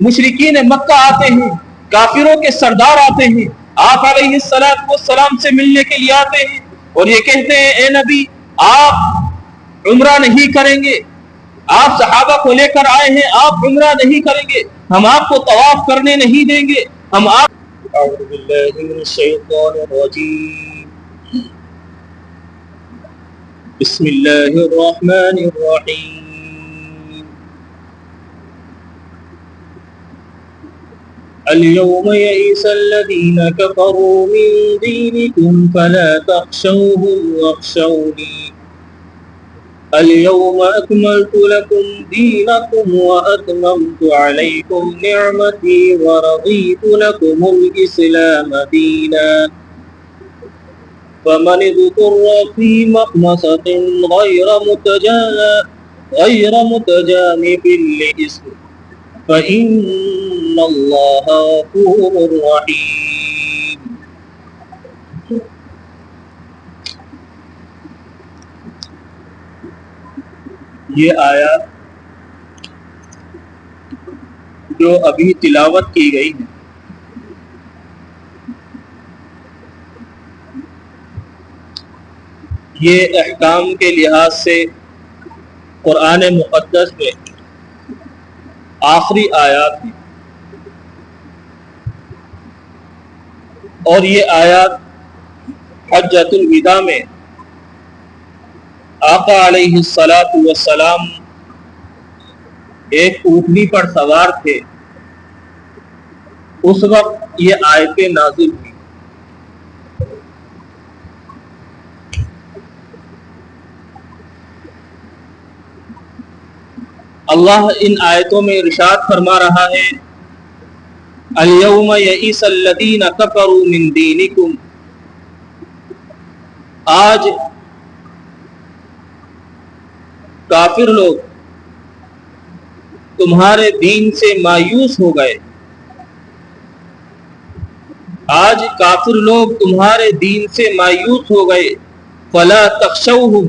مشرکین مکہ آتے ہیں، کافروں کے سردار آتے ہیں، آپ علیہ السلام سے ملنے کے لیے آتے ہیں اور یہ کہتے ہیں اے نبی آپ عمرہ نہیں کریں گے، آپ صحابہ کو لے کر آئے ہیں، آپ عمرہ نہیں کریں گے، ہم آپ کو طواف کرنے نہیں دیں گے، ہم آپ اعوذ باللہ من الشیطان الرجیم بسم اللہ الرحمن الرحیم اليوم يئس الذين كفروا من دينكم فلا تخشوهم واخشوني اليوم أكملت لكم دينكم وأتممت عليكم نعمتي ورضيت لكم الإسلام دينا فمن اضطر في مخمصة غير متجانف لإثم فإن اللہ غفور رحیم۔ یہ آیات جو ابھی تلاوت کی گئی ہے یہ احکام کے لحاظ سے قرآن مقدس میں آخری آیات ہیں، اور یہ آیات حجۃ الوداع میں آقا علیہ السلام ایک اونٹنی پر سوار تھے، اس وقت یہ آیتیں نازل ہوئی۔ اللہ ان آیتوں میں ارشاد فرما رہا ہے الیوم یئس الذین کفروا من دینکم، آج کافر لوگ تمہارے دین سے مایوس ہو گئے، آج کافر لوگ تمہارے دین سے مایوس ہو گئے، فلا تخشوہم،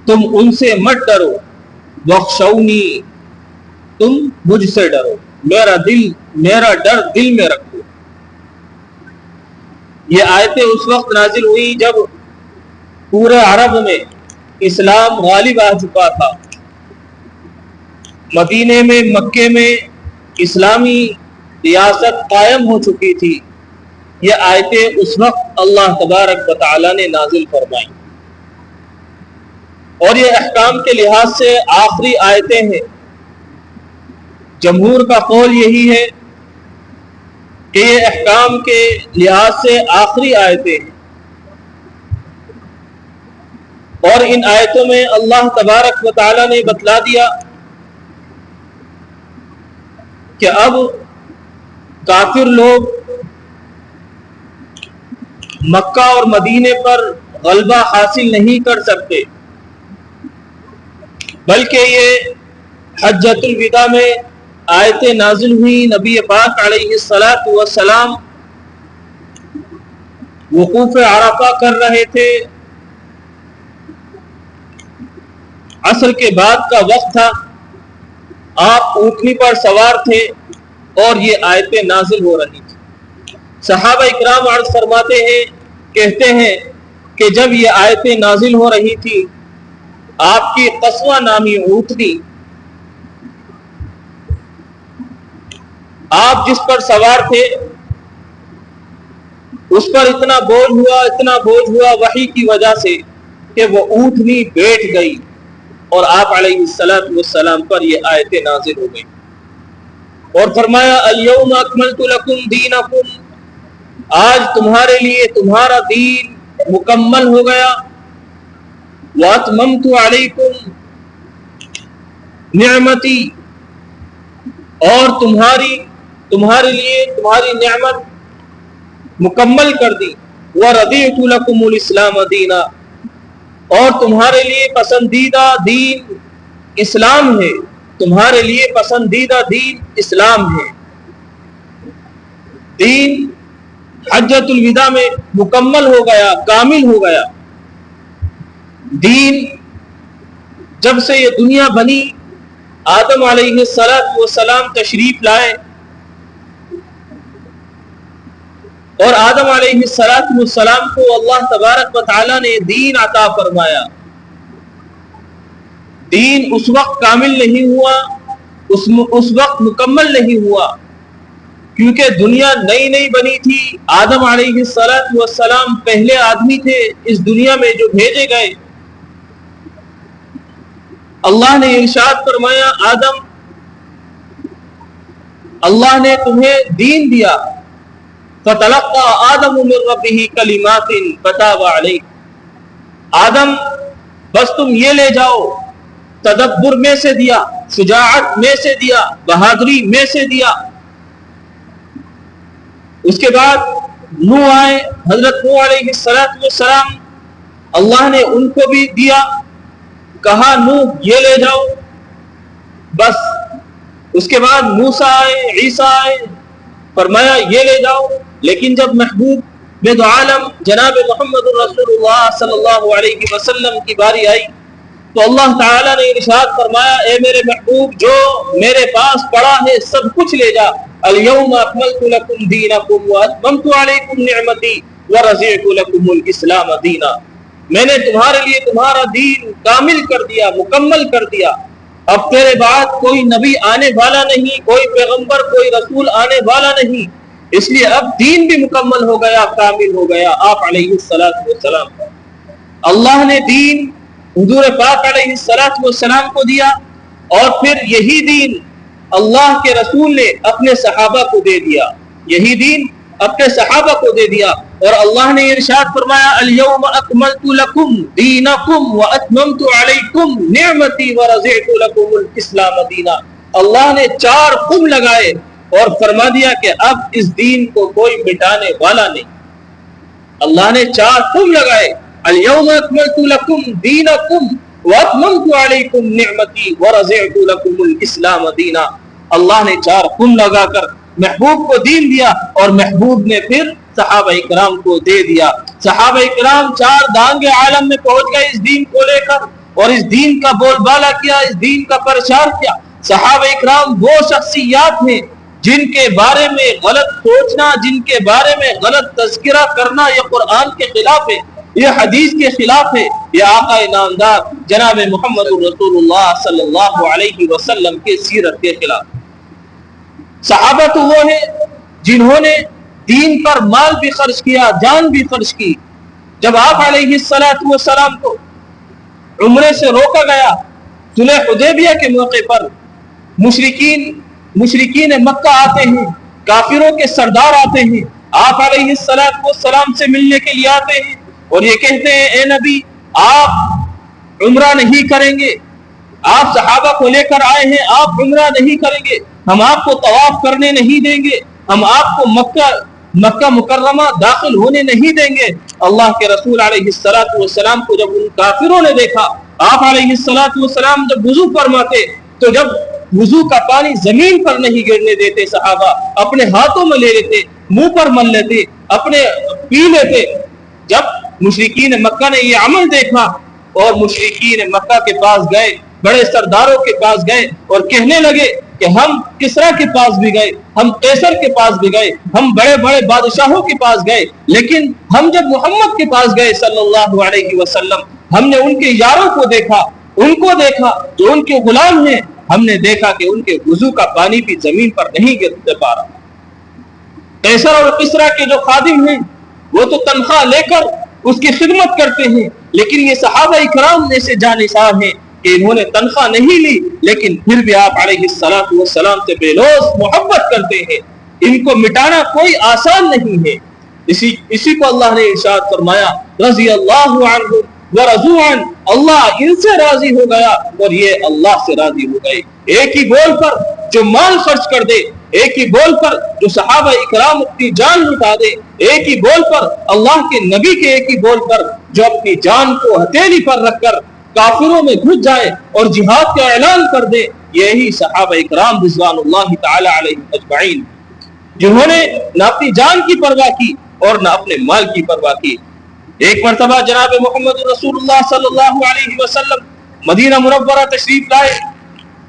تم ان سے مت ڈرو، واخشونی، تم مجھ سے ڈرو، میرا ڈر دل میں رکھو۔ یہ آیتیں اس وقت نازل ہوئی جب پورے عرب میں اسلام غالب آ چکا تھا، مدینے میں مکے میں اسلامی ریاست قائم ہو چکی تھی۔ یہ آیتیں اس وقت اللہ تبارک و تعالی نے نازل فرمائیں، اور یہ احکام کے لحاظ سے آخری آیتیں ہیں۔ جمہور کا قول یہی ہے کہ یہ احکام کے لحاظ سے آخری آیتیں ہیں، اور ان آیتوں میں اللہ تبارک و تعالی نے بتلا دیا کہ اب کافر لوگ مکہ اور مدینے پر غلبہ حاصل نہیں کر سکتے، بلکہ یہ حجۃ الوداع میں آیتیں نازل ہوئی، نبی پاک علیہ السلام وقوف عرفہ کر رہے تھے، عصر کے بعد کا وقت تھا، آپ اونٹنی پر سوار تھے اور یہ آیتیں نازل ہو رہی تھی۔ صحابہ اکرام عرض فرماتے ہیں، کہتے ہیں کہ جب یہ آیتیں نازل ہو رہی تھی، آپ کی قصوہ نامی اونٹنی، آپ جس پر سوار تھے، اس پر اتنا بوجھ ہوا وحی کی وجہ سے کہ وہ اونٹنی بیٹھ گئی، اور آپ علیہ السلام پر یہ آیتیں نازل ہو گئی، اور فرمایا الیوم اکملت لکم دینکم، آج تمہارے لیے تمہارا دین مکمل ہو گیا، واتممت علیکم نعمتی، اور تمہارے لیے تمہاری نعمت مکمل کر دی، ورضیت لکم الاسلام دینا، اور تمہارے لیے پسندیدہ دین اسلام ہے، تمہارے لیے پسندیدہ دین اسلام ہے۔ دین حجۃ الوداع میں مکمل ہو گیا، کامل ہو گیا۔ دین جب سے یہ دنیا بنی آدم علیہ السلام تشریف لائے اور آدم علیہ السلام کو اللہ تبارک و تعالی نے دین عطا فرمایا. دین اس وقت کامل نہیں ہوا, اس وقت مکمل نہیں ہوا, کیونکہ دنیا نئی نئی بنی تھی. آدم علیہ السلام پہلے آدمی تھے اس دنیا میں جو بھیجے گئے. اللہ نے ارشاد فرمایا, آدم, اللہ نے تمہیں دین دیا. فتلقى آدم من ربه کلمات فتاب علیہ. آدم بس تم یہ لے جاؤ, تدبر میں سے دیا, شجاعت میں سے دیا, بہادری میں سے دیا. اس کے بعد نوح آئے, حضرت نوح علیہ السلام, اللہ نے ان کو بھی دیا, کہا نوح یہ لے جاؤ بس. اس کے بعد موسیٰ آئے, عیسیٰ آئے, فرمایا یہ لے جاؤ. لیکن جب محبوب بے دو عالم جناب محمد رسول اللہ صلی اللہ علیہ وسلم کی باری آئی تو اللہ تعالیٰ نے ارشاد فرمایا, اے میرے محبوب, جو میرے پاس پڑا ہے سب کچھ لے جا. اليوم اکملت لکم دینکم واتممت علیکم نعمتی ورضیت لکم الاسلام دینا. میں نے تمہارے لیے تمہارا دین کامل کر دیا, مکمل کر دیا. اب تیرے بعد کوئی نبی آنے والا نہیں, کوئی پیغمبر, کوئی رسول آنے والا نہیں, اس لیے اب دین بھی مکمل ہو گیا, کامل ہو گیا. آپ علیہ السلام اللہ نے دین حضور پاک علیہ السلام کو دیا, اور پھر یہی دین اللہ کے رسول نے اپنے صحابہ کو دے دیا. یہی دین اپنے صحابہ کو دے دیا. اور اللہ نے ارشاد فرمایا, اليوم اکملت لکم دینکم واتممت علیکم نعمتی ورضیت لکم الاسلام دینا. اللہ نے 4 خم لگائے اور فرما دیا کہ اب اس دین کو کوئی مٹانے والا نہیں. اللہ نے 4 خم لگائے, اليوم اکملت لکم دینکم واتممت علیکم نعمتی ورضیت لکم الاسلام دینا. اللہ نے 4 خم لگا کر محبوب کو دین دیا, اور محبوب نے پھر صحابہ اکرام کو دے دیا. صحابہ اکرام 4 دانگ عالم میں پہنچ گئے اس دین کو لے کر, اور اس دین کا بول بالا کیا, اس دین کا پرچار کیا. صحابہ اکرام وہ شخصیات ہیں جن کے بارے میں غلط سوچنا, جن کے بارے میں غلط تذکرہ کرنا یہ قرآن کے خلاف ہے, یہ حدیث کے خلاف ہے, یہ آقا نامدار جناب محمد رسول اللہ صلی اللہ علیہ وسلم کے سیرت کے خلاف. صحابہ تو وہ ہیں جنہوں نے دین پر مال بھی خرچ کیا, جان بھی خرچ کی. جب آپ علیہ السلام کو عمرے سے روکا گیا صلح حدیبیہ کے موقع پر, مشرکین مکہ آتے ہیں, کافروں کے سردار آتے ہیں, آپ علیہ السلام سے ملنے کے لیے آتے ہیں اور یہ کہتے ہیں, اے نبی آپ عمرہ نہیں کریں گے, آپ صحابہ کو لے کر آئے ہیں, آپ عمرہ نہیں کریں گے, ہم آپ کو طواف کرنے نہیں دیں گے, ہم آپ کو مکہ مکرمہ داخل ہونے نہیں دیں گے. اللہ کے رسول علیہ السلام کو جب ان کافروں نے دیکھا, آپ علیہ السلام جب وضو فرماتے تو جب وضو کا پانی زمین پر نہیں گرنے دیتے, صحابہ اپنے ہاتھوں میں لے لیتے, منہ پر مل لیتے, اپنے پی لیتے. جب مشرکین مکہ نے یہ عمل دیکھا اور مشرکین مکہ کے پاس گئے, بڑے سرداروں کے پاس گئے اور کہنے لگے کہ ہم کسرا کے پاس بھی گئے, ہم قیصر کے پاس بھی گئے, ہم بڑے بڑے بادشاہوں کے پاس گئے, لیکن ہم جب محمد کے پاس گئے صلی اللہ علیہ وسلم, ہم نے ان کے یاروں کو دیکھا, ان کو دیکھا جو ان کے غلام ہیں, ہم نے دیکھا کہ ان کے وضو کا پانی بھی زمین پر نہیں گر پا رہا. قیصر اور کسرا کے جو خادم ہیں وہ تو تنخواہ لے کر اس کی خدمت کرتے ہیں, لیکن یہ صحابہ اکرام میں سے جانثار ہیں کہ انہوں نے تنخواہ نہیں لی, لیکن پھر بھی آپ علیہ السلام سے بے لوث محبت کرتے ہیں. ان کو مٹانا کوئی آسان نہیں ہے. اسی کو اللہ نے ارشاد فرمایا, رضی اللہ عنہ ورضوا عنہ, اللہ ان سے راضی ہو گیا اور یہ اللہ سے راضی ہو گئے. ایک ہی بول پر جو مال خرچ کر دے, ایک ہی بول پر جو صحابہ اکرام اپنی جان لٹا دے, ایک ہی بول پر اللہ کے نبی کے ایک ہی بول پر جو اپنی جان کو ہتھیلی پر رکھ کر کافروں میں گھس جائے اور جہاد کا اعلان کر دے, یہی صحابہ اکرام رضوان اللہ تعالی علیہم اجمعین, جنہوں نے نہ اپنی جان کی پرواہ کی اور نہ اپنے مال کی پرواہ کی. ایک مرتبہ جناب محمد رسول اللہ صلی اللہ علیہ وسلم مدینہ منورہ تشریف لائے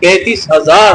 35,000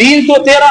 313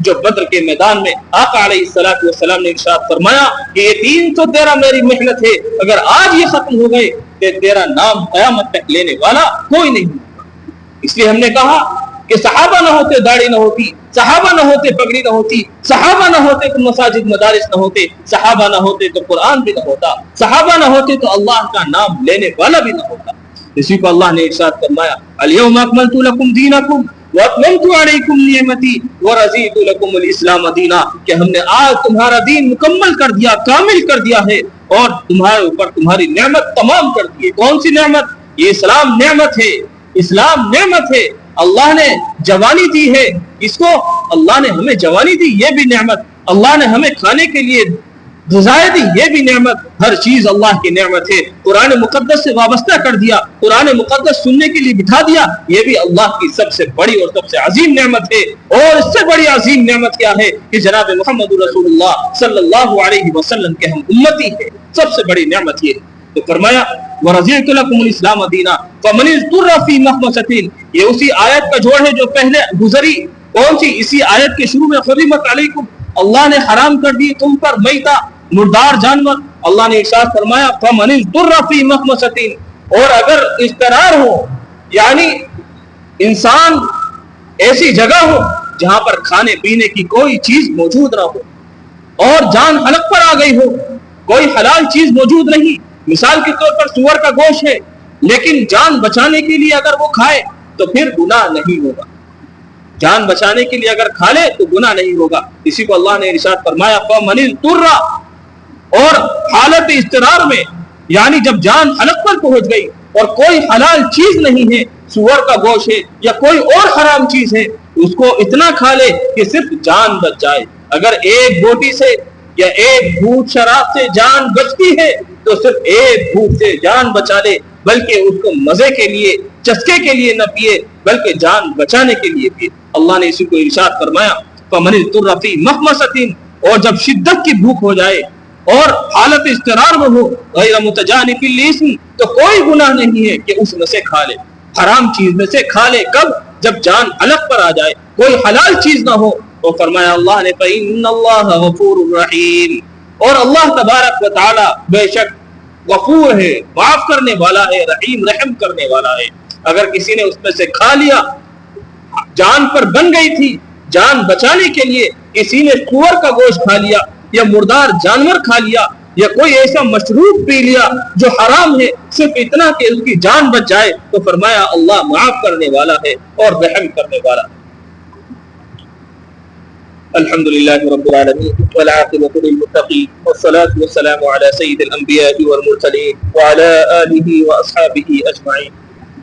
جو بدر کے میدان میں آقا علیہ الصلوۃ والسلام نے ارشاد فرمایا کہ یہ دین تو تیرا میری محنت ہے، اگر آج یہ ختم ہو گئے تو تیرا نام قیامت تک لینے والا کوئی نہیں۔ اس لیے ہم نے کہا کہ صحابہ نہ ہوتے داڑھی نہ ہوتی، صحابہ نہ ہوتے پگڑی نہ ہوتی، صحابہ نہ ہوتے تو مساجد مدارس نہ ہوتے، صحابہ نہ ہوتے تو قرآن بھی نہ ہوتا، صحابہ نہ ہوتے تو اللہ کا نام لینے والا بھی نہ ہوتا۔ اسی کو اللہ نے ارشاد فرمایا الیوم اکملت لکم دینکم واتممت علیکم نعمتی ورضیت لکم الاسلام دینا، کہ ہم نے آج تمہارا دین مکمل کر دیا، کامل کر دیا ہے، اور تمہارے اوپر تمہاری نعمت تمام کر دی ہے۔ کون سی نعمت؟ یہ اسلام نعمت ہے، اسلام نعمت ہے۔ اللہ نے جوانی دی ہے، اس کو اللہ نے ہمیں جوانی دی، یہ بھی نعمت۔ اللہ نے ہمیں کھانے کے لیے غذائیں دی، یہ بھی نعمت۔ ہر چیز اللہ کی نعمت ہے۔ قرآن مقدس سے وابستہ کر دیا، قرآن مقدس سننے کے لیے بٹھا دیا، یہ بھی اللہ کی سب سے بڑی اور سب سے عظیم نعمت ہے۔ اور اس سے بڑی عظیم نعمت کیا ہے کہ جناب محمد رسول اللہ صلی اللہ علیہ وسلم کے ہم امتی ہیں، سب سے بڑی نعمت یہ ہے۔ تو فرمایا وَرَضِيتُ لَكُمُ الْإِسْلَامَ دِينًا فَمَنِ اضْطُرَّ فِي مَخْمَصَةٍ، یہ اسی آیت کا جوڑ ہے جو پہلے گزری۔ کون سی؟ اسی آیت کے شروع میں حرمت علیکم، اللہ نے حرام کر دی تم پر میتہ، مردار جانور۔ اللہ نے ارشاد فرمایا فَمَنِ اضْطُرَّ فِي مَخْمَصَةٍ، اور اگر اضطرار ہو، یعنی انسان ایسی جگہ ہو جہاں پر کھانے پینے کی کوئی چیز موجود نہ ہو اور جان حلق پر آ گئی ہو، کوئی حلال چیز موجود نہیں، مثال کے طور پر سور کا گوشت ہے، لیکن جان بچانے کے لیے اگر وہ کھائے تو پھر گناہ نہیں ہوگا، جان بچانے کے لیے اگر کھا لے تو گناہ نہیں ہوگا۔ اسی کو اللہ نے ارشاد فرمایا فَمَنِ اضْطُرَّ، اور حالت اضطرار میں، یعنی جب جان حلق پر پہنچ گئی اور کوئی حلال چیز نہیں ہے، سور کا گوشت ہے یا کوئی اور حرام چیز ہے، اس کو اتنا کھا لے کہ صرف جان بچ جائے۔ اگر ایک بوٹی سے یا ایک گھونٹ شراب سے جان بچتی ہے تو صرف ایک گھونٹ سے جان بچا لے، بلکہ اس کو مزے کے لیے، چسکے کے لیے نہ پیے، بلکہ جان بچانے کے لیے پیے۔ اللہ نے اسی کو ارشاد فرمایا فَمَنِ اضْطُرَّ فِي مَخْمَصَةٍ، اور جب شدت کی بھوک ہو جائے اور حالت اضطرار میں ہو غیر متجانف للإثم، تو کوئی گناہ نہیں ہے کہ اس میں سے کھا لے، حرام چیز میں سے کھا لے۔ کب؟ جب جان حلق پر آ جائے، کوئی حلال چیز نہ ہو۔ تو فرمایا اللہ نے فَإِنَّ اللَّهَ غَفُورٌ رَحِيمٌ، اور اللہ تبارک و تعالی بے شک غفور ہے، معاف کرنے والا ہے، رحیم رحم کرنے والا ہے۔ اگر کسی نے اس میں سے کھا لیا، جان پر بن گئی تھی، جان بچانے کے لیے کسی نے سور کا گوشت کھا لیا یا مردار جانور کھا لیا یا کوئی ایسا مشروب پی لیا جو حرام ہے، صرف اتنا کہ اس کی جان بچ جائے، تو فرمایا اللہ معاف کرنے والا ہے اور رحم کرنے والا ہے۔ الحمدللہ رب العالمین والعاقبۃ للمتقین والصلاة والسلام علی سید الانبیاء والمرسلین وعلی آلہ واصحابہ اجمعین۔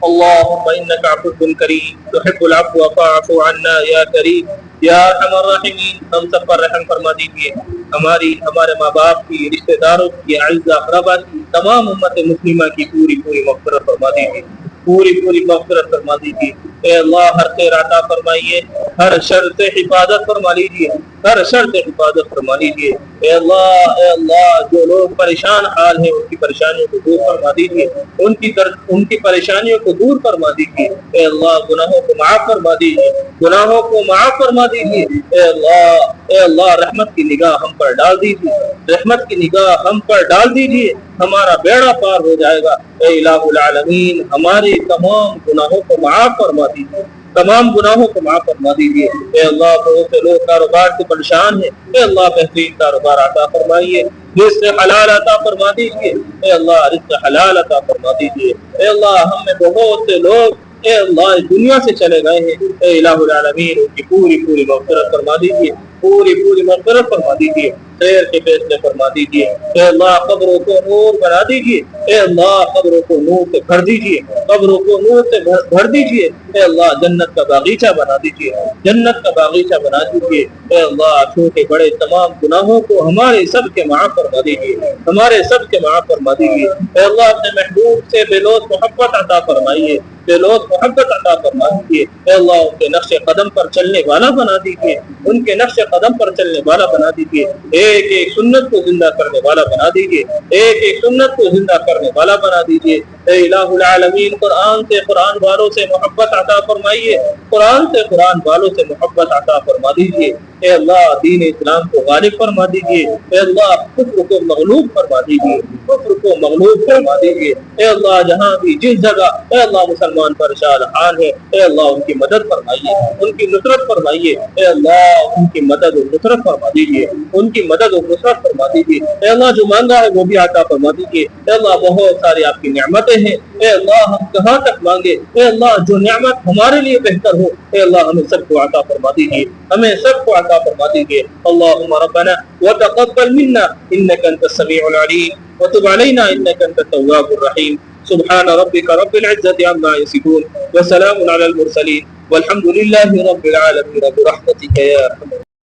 اللہم انک عفو کریم تحب العفو فاعف عنا یا کریم یا ارحم الراحمین۔ ہم سب پر رحم فرما دیجیے، ہمارے ماں باپ کی، رشتہ داروں کی، اعزاء اقربا کی، تمام امت مسلمہ کی پوری مغفرت فرما دیجیے، پوری مغفرت فرما دیجیے۔ اے اللہ ہر خیر عطا فرمائیے، ہر شر سے حفاظت فرما لیجیے، ہر شر سے حفاظت فرما لیجیے۔ اے اللہ جو لوگ پریشان حال ہیں ان کی پریشانیوں کو دور فرما دیجیے، ان کی پریشانیوں کو دور فرما دیجیے۔ اے اللہ گناہوں کو معاف فرما دیجیے، گناہوں کو معاف فرما دیجیے۔ اے اللہ رحمت کی نگاہ ہم پر ڈال دیجیے، رحمت کی نگاہ ہم پر ڈال دیجیے، ہمارا بیڑا پار ہو جائے گا۔ اے الہ العالمین ہمارے تمام گناہوں کو معاف فرما دیجیے، تمام گناہوں کو معاف فرما دیجیے۔ اے اللہ بہت سے لوگ کاروبار سے پریشان ہیں، اے اللہ بہترین کاروبار عطا فرمائیے، رزق حلال عطا فرما دیجیے۔ اے اللہ رزق حلال عطا فرما دیجیے۔ اے اللہ ہم میں بہت سے لوگ اے اللہ دنیا سے چلے گئے ہیں، اے الہ العالمین ان کی پوری مغفرت فرما دیجیے، پوری مغفرت فرما دیجیے، خیر کے فیصلے فرما دیجیے۔ اے اللہ قبروں کو نور بنا دیجیے، اے اللہ قبروں کو نور سے بھر دیجیے، قبروں کو نور سے بھر دیجیے۔ اے اللہ جنت کا باغیچہ بنا دیجیے، جنت کا باغیچہ بنا دیجیے۔ اے اللہ چھوٹے بڑے تمام گناہوں کو ہمارے سب کے معاف فرما دیجیے، ہمارے سب کے معاف فرما دیجیے۔ اے اللہ اپنے محبوب سے بے لوث محبت عطا فرمائیے، بے لوث محبت عطا فرما دیجیے۔ اے اللہ ان کے نقش قدم پر چلنے والا بنا دیجیے، ان کے نقش قدم پر چلنے والا بنا دیجیے، ایک سنت کو زندہ کرنے والا بنا دیجیے، ایک سنت کو زندہ کرنے والا بنا دیجیے۔ اے الہ العالمین قرآن سے قرآن والوں سے محبت عطا فرمائیے، قرآن سے قرآن والوں سے محبت عطا فرما دیجیے۔ اے اللہ دین اسلام کو غالب فرما دیجیے، اے اللہ کفر کو مغلوب فرما دیجیے، کفر کو مغلوب فرما دیجیے۔ اے اللہ جہاں بھی جس جگہ اے اللہ مسلمان پریشان حال ہے، اے اللہ ان کی مدد فرمائیے، ان کی نصرت فرمائیے، اے اللہ ان کی مدد اور نصرت فرما دیجیے، ان کی مدد اور نصرت فرما دیجیے۔ اے اللہ جو مانگا ہے وہ بھی عطا فرما دیجیے۔ اے اللہ بہت ساری آپ کی نعمتیں ہیں، اے اللہ ہم کہاں تک مانگے، اے اللہ جو نعمت ہمارے لیے بہتر ہو اے اللہ ہمیں سب کو عطا فرما دیجیے، ہمیں سب کو عطا فرما دیجیے۔ اللہم ربنا وتقبل منا انک انت السمیع العلیم وتب علینا انک انت التواب الرحیم۔ سبحان ربک رب العزة عما یصفون وسلام علی المرسلین والحمد للہ رب العالمین برحمتک یا ارحم